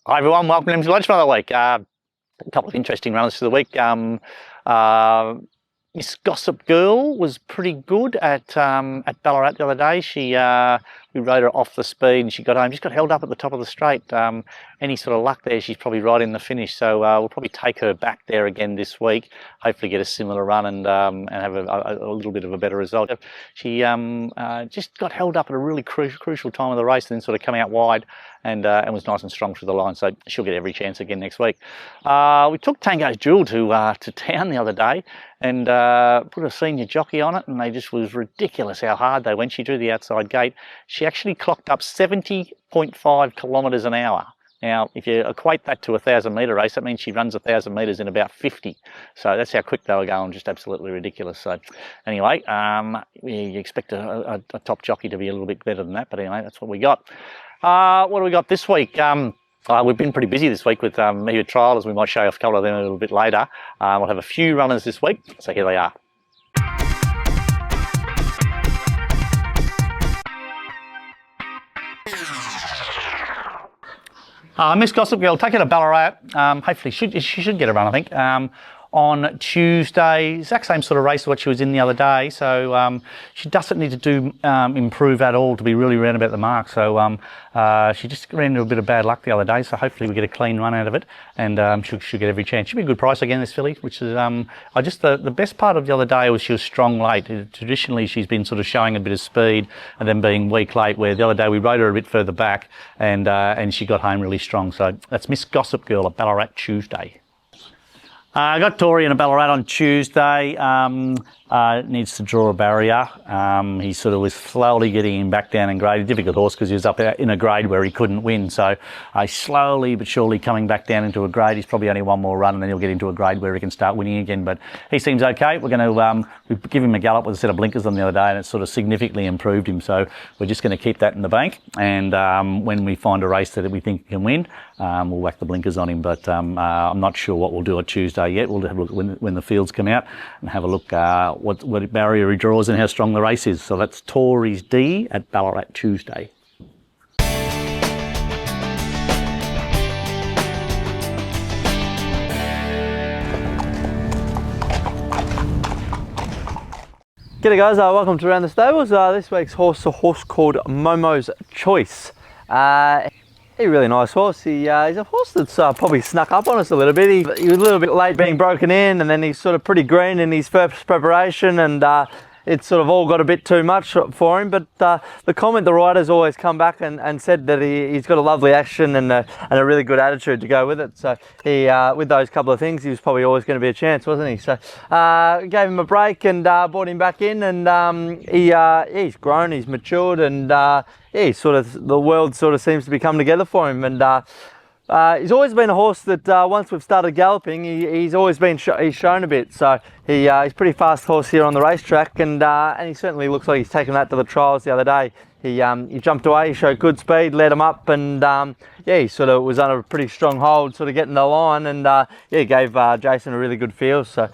Hi everyone, welcome to Emsley Lodge for another week. A couple of interesting runners for the week. Miss Gossip Girl was pretty good at Ballarat the other day. We rode her off the speed and she got home. Just got held up at the top of the straight. Any sort of luck there, she's probably right in the finish. So we'll probably take her back there again this week. Hopefully get a similar run and have a little bit of a better result. She just got held up at a really crucial time of the race and then sort of come out wide and was nice and strong through the line. So she'll get every chance again next week. We took Tango's Jewel to town the other day and put a senior jockey on it, and they just was ridiculous how hard they went. She drew the outside gate. She actually clocked up 70.5 kilometres an hour. Now, if you equate that to a 1,000-metre race, that means she runs 1,000 metres in about 50. So that's how quick they were going, just absolutely ridiculous. So anyway, you expect a top jockey to be a little bit better than that, but anyway, that's what we got. What do we got this week? We've been pretty busy this week with media trials. We might show you a couple of them a little bit later. We'll have a few runners this week, so here they are. Miss Gossip Girl, take her to Ballarat. Hopefully she should get a run, I think. On Tuesday, exact same sort of race as what she was in the other day. So she doesn't need to improve at all to be really round about the mark. So she just ran into a bit of bad luck the other day. So hopefully we get a clean run out of it, and she'll get every chance. She'll be a good price again, this filly, which is the best part of the other day was she was strong late. Traditionally she's been sort of showing a bit of speed and then being weak late, where the other day we rode her a bit further back and she got home really strong. So that's Miss Gossip Girl at Ballarat Tuesday. I got Tori in a Ballarat on Tuesday. Needs to draw a barrier. He sort of was slowly getting him back down in grade. A difficult horse because he was up in a grade where he couldn't win. So slowly but surely coming back down into a grade. He's probably only one more run and then he'll get into a grade where he can start winning again. But he seems okay. We're going to we give him a gallop with a set of blinkers on the other day, and it's sort of significantly improved him. So we're just going to keep that in the bank. And when we find a race that we think he can win, we'll whack the blinkers on him. But I'm not sure what we'll do on Tuesday yet. We'll have a look when the fields come out and have a look what barrier he draws and how strong the race is. So that's Toris D at Ballarat Tuesday. G'day guys, welcome to Around the Stables. This week's horse is a horse called Momo's Choice. He's a really nice horse. He's a horse that's probably snuck up on us a little bit. He was a little bit late being broken in, and then he's sort of pretty green in his first preparation, and it's sort of all got a bit too much for him. But the comment the riders always come back and said that he's got a lovely action and a really good attitude to go with it. So he, with those couple of things, he was probably always going to be a chance, wasn't he? So gave him a break and brought him back in, and he's grown, he's matured, and the world sort of seems to be coming together for him. And he's always been a horse that once we've started galloping, he's always been he's shown a bit. So he's a pretty fast horse here on the racetrack, and he certainly looks like he's taken that to the trials the other day. He jumped away, he showed good speed, led him up, and he sort of was on a pretty strong hold, sort of getting the line, and gave Jason a really good feel. So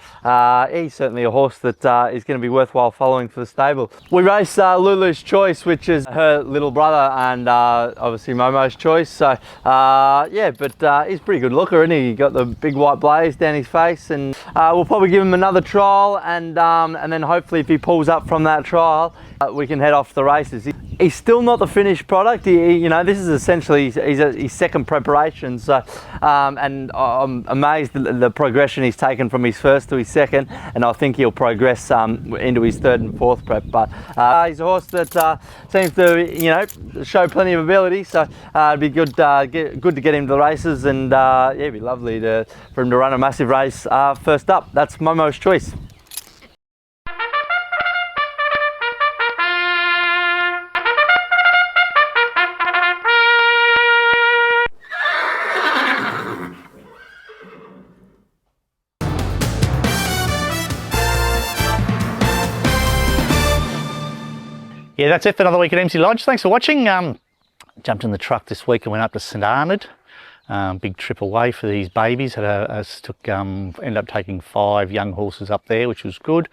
he's certainly a horse that is going to be worthwhile following for the stable. We race Lulu's Choice, which is her little brother, and obviously Momo's Choice. So but he's a pretty good looker, isn't he? He got the big white blaze down his face, and we'll probably give him another trial, and then hopefully if he pulls up from that trial, we can head off to the races. He's still not the finished product. This is essentially his second preparation. So, and I'm amazed at the progression he's taken from his first to his second, and I think he'll progress into his third and fourth prep. But he's a horse that seems to, show plenty of ability. So it'd be good to get him to the races, and it'd be lovely for him to run a massive race first up. That's Momo's Choice. Yeah, that's it for another week at Emsley Lodge. Thanks for watching. Jumped in the truck this week and went up to St Arnaud. Big trip away for these babies. Ended up taking 5 young horses up there, which was good.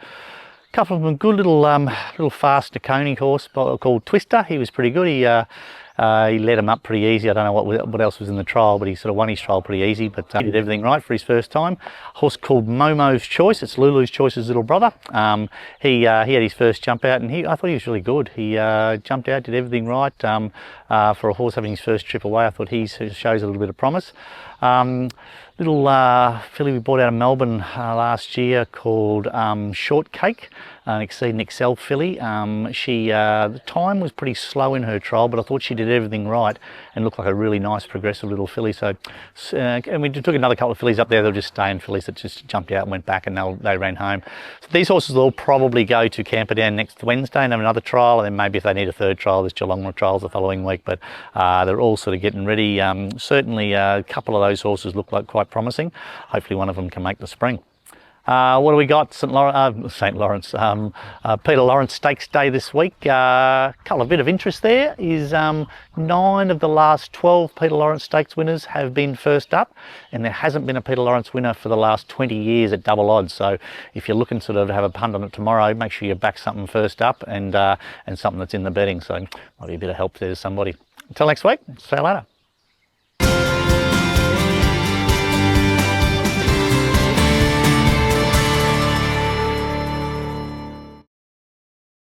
A couple of them good, little fast Nakoni horse called Twister. He was pretty good. He led him up pretty easy. I don't know what else was in the trial, but he sort of won his trial pretty easy, but he did everything right for his first time. A horse called Momo's Choice. It's Lulu's Choice's little brother. He had his first jump out, and I thought he was really good. He jumped out, did everything right. For a horse having his first trip away, I thought he shows a little bit of promise. Little filly we bought out of Melbourne last year called Shortcake, an Exceed and Excel filly. The time was pretty slow in her trial, but I thought she did everything right and looked like a really nice progressive little filly. So, and we took another couple of fillies up there. They were just staying fillies that just jumped out and went back, and they ran home. So these horses will all probably go to Camperdown next Wednesday and have another trial, and then maybe if they need a third trial, there's Geelong trials the following week. But they're all sort of getting ready. Certainly a couple of those horses look like quite promising. Hopefully one of them can make the spring. What do we got? Peter Lawrence Stakes Day this week. A bit of interest there is 9 of the last 12 Peter Lawrence Stakes winners have been first up, and there hasn't been a Peter Lawrence winner for the last 20 years at double odds. So if you're looking sort of to have a punt on it tomorrow, make sure you back something first up and something that's in the betting. So might be a bit of help there to somebody. Until next week, see you later.